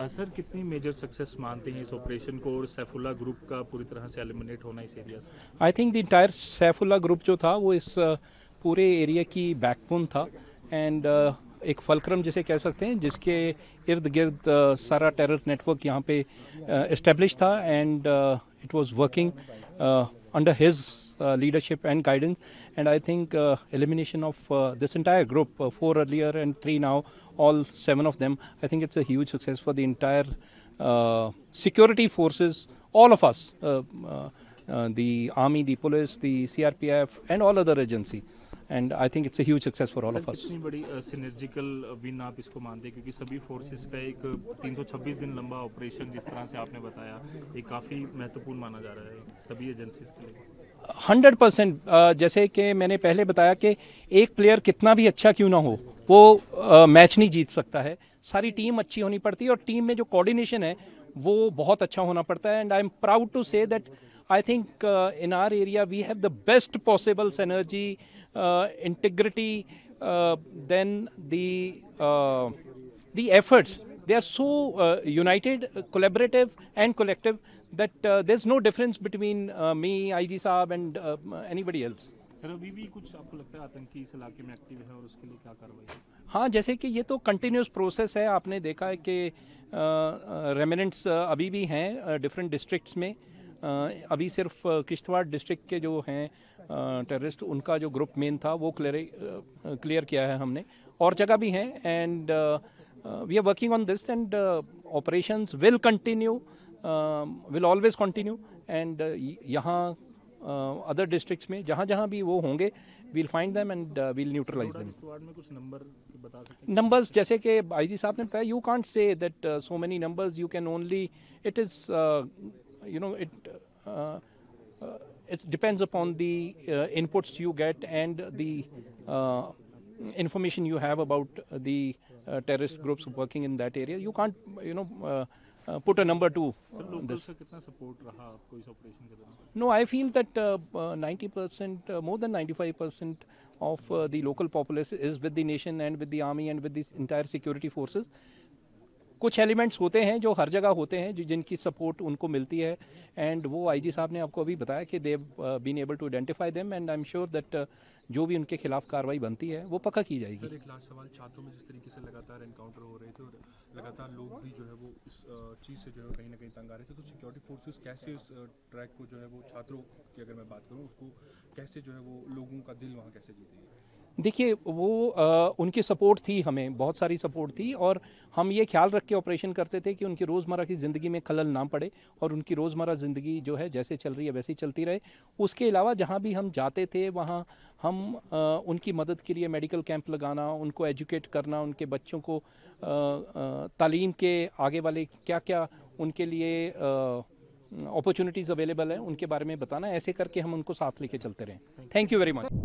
Sir कितनी major success मानते हैं इस ऑपरेशन को और सैफुल्ला ग्रुप का पूरी तरह से एलिमिनेट होना इस एरिया से? I think the entire Saifullah group जो था वो इस पूरे एरिया की बैकबोन था एंड एक फलक्रम जिसे कह सकते हैं, जिसके इर्द गिर्द सारा टेरर नेटवर्क यहाँ पे इस्टेब्लिश था and it was working under his leadership and guidance, and I think elimination of this entire group, 4 earlier and 3 now, all 7 of them, I think it's a huge success for the entire security forces, all of us, the army, the police, the CRPF and all other agency, and I think it's a huge success for all of us. कितनी बड़ी सिनर्जिकल win आप इसको मानते हैं, क्योंकि सभी forces का एक 326 दिन लंबा ऑपरेशन जिस तरह से आपने बताया, ये काफ़ी महत्वपूर्ण माना जा रहा है सभी एजेंसीज के लिए? 100%। जैसे कि मैंने पहले बताया कि एक प्लेयर कितना भी अच्छा क्यों ना हो, वो मैच नहीं जीत सकता है। सारी टीम अच्छी होनी पड़ती है और टीम में जो कोऑर्डिनेशन है वो बहुत अच्छा होना पड़ता है। And I am proud to say that I think in our area we have the best possible synergy, integrity, then the efforts, they are so united, collaborative and collective that there's no difference between me, IG साहब and anybody else. Sir अभी भी कुछ आपको लगता है आतंकी इस इलाके में एक्टिव है और उसके लिए क्या कार्रवाई? हाँ, जैसे कि ये तो कंटिन्यूस प्रोसेस है। आपने देखा है कि रेमिनेंट्स अभी भी हैं डिफरेंट डिस्ट्रिक्ट्स में। अभी सिर्फ किश्तवाड़ डिस्ट्रिक्ट के जो हैं टेररिस्ट, उनका जो ग्रुप मेन था वो क्लियर किया है हमने, और जगह भी हैं and we are working on this and operations will continue, will always continue and यहाँ अदर डिस्ट्रिक्ट्स में जहाँ जहाँ भी वो होंगे we'll find them and we'll neutralize them. में कुछ नंबर बता सकते हैं? Numbers जैसे कि IG साहब ने बताया, you can't say that so many numbers, you can only, it is it depends upon the inputs you get and the information you have about the terrorist groups working in that area. You can't put a number to this. Sir कितना support रहा आपको इस operation के दौरान? No, I feel that 90%, more than 95% of the local populace is with the nation and with the army and with the entire security forces. कुछ elements होते हैं जो हर जगह होते हैं, जिनकी सपोर्ट उनको मिलती है, एंड वो आईजी साहब ने आपको अभी बताया कि they been able to identify them and I am sure that जो भी उनके खिलाफ कार्रवाई बनती है वो पक्का की जाएगी। सर एक लास्ट सवाल, छात्रों में जिस तरीके से लगातार एनकाउंटर हो रहे थे और लगातार लोग भी जो है वो इस चीज़ से जो है कहीं ना कहीं तंग आ रहे थे, तो सिक्योरिटी फोर्सेस कैसे इस ट्रैक को जो है वो, छात्रों की अगर मैं बात करूँ, उसको कैसे जो है वो लोगों का दिल वहाँ कैसे जीतेंगे? देखिए, वो उनकी सपोर्ट थी, हमें बहुत सारी सपोर्ट थी, और हम ये ख्याल रख के ऑपरेशन करते थे कि उनकी रोज़मर्रा की ज़िंदगी में खलल ना पड़े और उनकी रोज़मर्रा ज़िंदगी जो है जैसे चल रही है वैसे ही चलती रहे। उसके अलावा जहाँ भी हम जाते थे वहाँ हम उनकी मदद के लिए मेडिकल कैंप लगाना, उनको एजुकेट करना, उनके बच्चों को तालीम के आगे वाले क्या क्या उनके लिए अपॉर्चुनिटीज़ अवेलेबल हैं उनके बारे में बताना, ऐसे करके हम उनको साथ लेके चलते रहें। Thank you very much.